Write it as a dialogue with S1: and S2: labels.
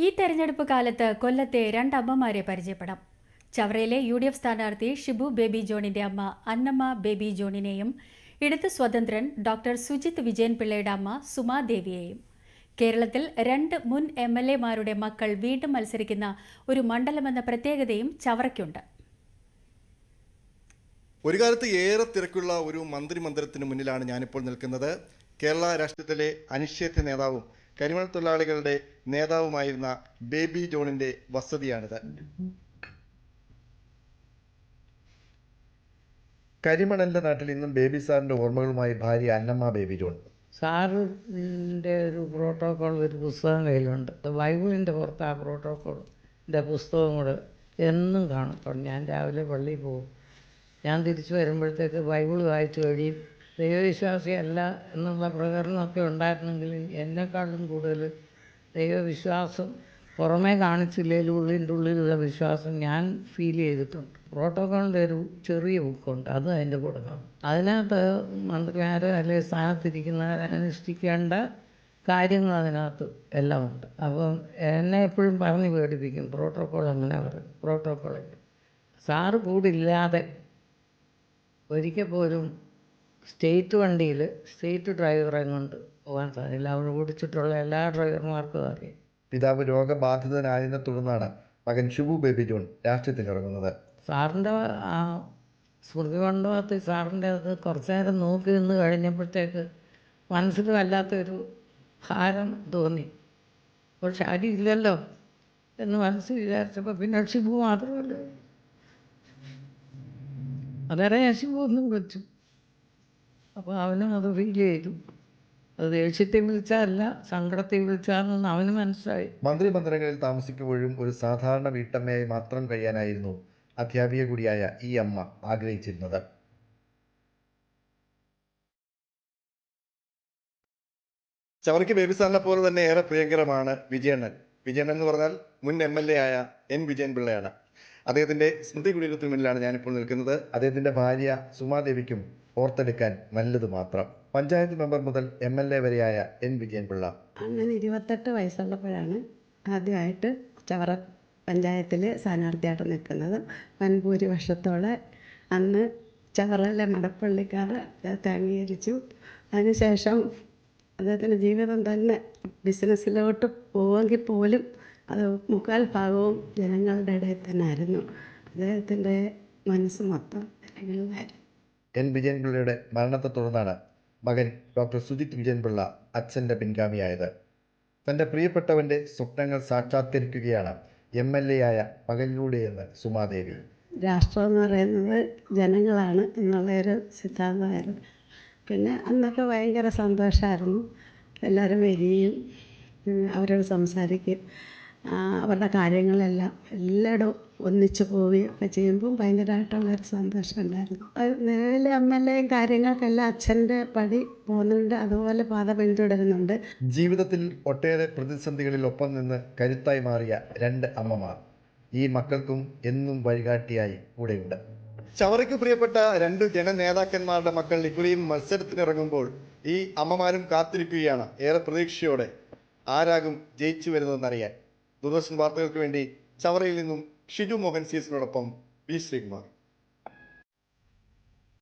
S1: ഈ തെരഞ്ഞെടുപ്പ് കാലത്ത് കൊല്ലത്തെ രണ്ടമ്മമാരെ പരിചയപ്പെടാം. ചവറയിലെ UDF സ്ഥാനാർത്ഥി ഷിബു ബേബി ജോണിന്റെ അമ്മ അന്നമ്മ ബേബി ജോണിനെയും ഇടത് സ്വതന്ത്രൻ ഡോക്ടർ സുജിത് വിജയൻപിള്ളയുടെ അമ്മ സുമാദേവിയെയും. കേരളത്തിൽ 2 മുൻ MLA-മാരുടെ മക്കൾ വീണ്ടും മത്സരിക്കുന്ന ഒരു മണ്ഡലമെന്ന പ്രത്യേകതയും ചവറയ്ക്കുണ്ട്.
S2: ഒരു കാലത്ത് ഏറെ തിരക്കുള്ള ഒരു മന്ത്രിമന്ദിരത്തിന് മുന്നിലാണ് ഞാനിപ്പോൾ നിൽക്കുന്നത്. കേരള രാഷ്ട്രീയത്തിലെ അനിശ്ചിത നേതാവും കരിമണൽ തൊഴിലാളികളുടെ നേതാവുമായിരുന്ന ബേബി ജോണിന്റെ വസതിയാണിത്. കരിമണലിന്റെ നാട്ടിൽ ഇന്നും ബേബി സാറിന്റെ ഓർമ്മകളുമായി ഭാര്യ അന്നമ്മ ബേബി ജോൺ.
S3: സാറിൻ്റെ ഒരു പ്രോട്ടോക്കോൾ ഒരു പുസ്തകം കയ്യിലുണ്ട്. ബൈബിളിൻ്റെ പുറത്ത് ആ പ്രോട്ടോക്കോളിൻ്റെ പുസ്തകം കൂടെ എന്നും കാണും. അപ്പോൾ ഞാൻ രാവിലെ പള്ളിയിൽ പോകും. ഞാൻ തിരിച്ചു വരുമ്പോഴത്തേക്ക് ബൈബിൾ വായിച്ചു കഴിയും. ദൈവവിശ്വാസിയല്ല എന്നുള്ള പ്രകടനമൊക്കെ ഉണ്ടായിരുന്നെങ്കിലും എന്നെക്കാളും കൂടുതൽ ദൈവവിശ്വാസം പുറമേ കാണിച്ചില്ലെങ്കിലും ഉള്ളിലുള്ള വിശ്വാസം ഞാൻ ഫീൽ ചെയ്തിട്ടുണ്ട്. പ്രോട്ടോക്കോളിൻ്റെ ഒരു ചെറിയ ബുക്കുണ്ട്, അത് അതിൻ്റെ കൂടെ കാണും. അതിനകത്ത് മന്ത്രിമാരോ അല്ലെങ്കിൽ സ്ഥാനത്തിരിക്കുന്നവർ അനുഷ്ഠിക്കേണ്ട കാര്യങ്ങൾ അതിനകത്ത് എല്ലാം ഉണ്ട്. അപ്പം എന്നെ എപ്പോഴും പറഞ്ഞ് പേടിപ്പിക്കും, പ്രോട്ടോക്കോൾ അങ്ങനെ പറയും. പ്രോട്ടോക്കോളിൽ സാറ് കൂടില്ലാതെ ഒരിക്കൽ പോലും സ്റ്റേറ്റ് വണ്ടിയിൽ സ്റ്റേറ്റ് ഡ്രൈവറെ കൊണ്ട് പോകാൻ സാധിക്കില്ല. അവർ ഓടിച്ചിട്ടുള്ള എല്ലാ ഡ്രൈവർമാർക്കും അറിയാം.
S2: പിതാവ് രോഗബാധിതനായതിനെ തുടർന്നാണ് മകൻ ഷിബു ബേബി ജോൺ രാഷ്ട്രീയത്തിൽ ഇറങ്ങുന്നത്.
S3: സാറിൻ്റെ ആ സ്മൃതി മണ്ഡപത്തിൽ സാറിൻ്റെ അത് കുറച്ച് നേരം നോക്കി നിന്ന് കഴിഞ്ഞപ്പോഴത്തേക്ക് മനസ്സിൽ വല്ലാത്തൊരു ഭാരം തോന്നി. പക്ഷെ അടിയില്ലല്ലോ എന്ന് മനസ്സിൽ വിചാരിച്ചപ്പോൾ പിന്നെ ഷിബു മാത്രമല്ല, അതേറെ ഷിബു ഒന്നും വിളിച്ചു. അപ്പോൾ അവനും അത് ഫീൽ ചെയ്തു. അത് ദേഷ്യത്തിൽ വിളിച്ചതല്ല, സങ്കടത്തിൽ വിളിച്ചാണെന്ന് അവന് മനസ്സിലായി.
S2: മന്ത്രിമന്ദിരങ്ങളിൽ താമസിക്കുമ്പോഴും ഒരു സാധാരണ വീട്ടമ്മയായി മാത്രം കഴിയാനായിരുന്നു അധ്യാപിക കൂടിയായ ഈ അമ്മ ആഗ്രഹിച്ചിരുന്നത്. ചവറയ്ക്ക് ബേബി സാറിനെ പോലെ തന്നെ ഏറെ പ്രിയങ്കരമാണ് വിജയണ്ണൻ. വിജയണ്ണൻ എന്ന് പറഞ്ഞാൽ മുൻ MLA ആയ N വിജയൻപിള്ളയാണ്. അദ്ദേഹത്തിന്റെ സ്മൃതി കുടീരത്തിന് മുന്നിലാണ് ഞാനിപ്പോൾ നിൽക്കുന്നത്. അദ്ദേഹത്തിന്റെ ഭാര്യ സുമാദേവിക്കും ഓർത്തെടുക്കാൻ നല്ലത് മാത്രം. പഞ്ചായത്ത് മെമ്പർ മുതൽ MLA വരെയായ N വിജയൻപിള്ള.
S4: അങ്ങനെ 28 വയസ്സുള്ളപ്പോഴാണ് ആദ്യമായിട്ട് ചവറ പഞ്ചായത്തിൽ സ്ഥാനാർത്ഥിയായിട്ട് നിൽക്കുന്നത്. വൻഭൂരിപക്ഷത്തോടെ അന്ന് ചവറയിലെ മടപ്പള്ളിക്കാർ അദ്ദേഹത്തെ അംഗീകരിച്ചു. അതിനുശേഷം അദ്ദേഹത്തിൻ്റെ ജീവിതം തന്നെ ബിസിനസ്സിലോട്ട് പോവുമെങ്കിൽ പോലും അത് 3/4 ഭാഗവും ജനങ്ങളുടെ ഇടയിൽ തന്നെ ആയിരുന്നു. അദ്ദേഹത്തിൻ്റെ മനസ്സ് മൊത്തം ജനങ്ങളിലായിരുന്നു.
S2: N വിജയൻപിള്ളയുടെ മരണത്തെ തുടർന്നാണ് മകൻ ഡോക്ടർ സുജിത് വിജയൻപിള്ള അച്ഛൻ്റെ പിൻഗാമിയായത്. തൻ്റെ പ്രിയപ്പെട്ടവൻ്റെ സ്വപ്നങ്ങൾ സാക്ഷാത്കരിക്കുകയാണ് MLA ആയ മകനിലൂടെയെന്ന് സുമാദേവി.
S4: രാഷ്ട്രം എന്ന് പറയുന്നത് ജനങ്ങളാണ് എന്നുള്ളൊരു സിദ്ധാന്തമായിരുന്നു. പിന്നെ അന്നൊക്കെ ഭയങ്കര സന്തോഷമായിരുന്നു. എല്ലാവരും വരികയും അവരോട് സംസാരിക്കുകയും അവരുടെ കാര്യങ്ങളെല്ലാം എല്ലായിടവും ഒന്നിച്ചു പോവുകയും ഒക്കെ ചെയ്യുമ്പോൾ ഭയങ്കരമായിട്ടുള്ളൊരു സന്തോഷം ഉണ്ടായിരുന്നു. നിലവിലെ MLA കാര്യങ്ങൾക്കെല്ലാം അച്ഛൻ്റെ പടി പോകുന്നുണ്ട്, അതുപോലെ പാത പിന്തുടരുന്നുണ്ട്.
S2: ജീവിതത്തിൽ ഒട്ടേറെ പ്രതിസന്ധികളിൽ ഒപ്പം നിന്ന് കരുത്തായി മാറിയ 2 അമ്മമാർ ഈ മക്കൾക്കും എന്നും വഴികാട്ടിയായി കൂടെയുണ്ട്. ചവറയ്ക്ക് പ്രിയപ്പെട്ട 2 ജനനേതാക്കന്മാരുടെ മക്കൾ ഇക്കുറിയും മത്സരത്തിനിറങ്ങുമ്പോൾ ഈ അമ്മമാരും കാത്തിരിക്കുകയാണ് ഏറെ പ്രതീക്ഷയോടെ ആരാകും ജയിച്ചു വരുന്നതെന്നറിയാൻ. ദൂരദർശൻ വാർത്തകൾക്ക് വേണ്ടി ചവറയിൽ നിന്നും ഷിജു മോഹൻ CS-നോടൊപ്പം പി. ശ്രീകുമാർ.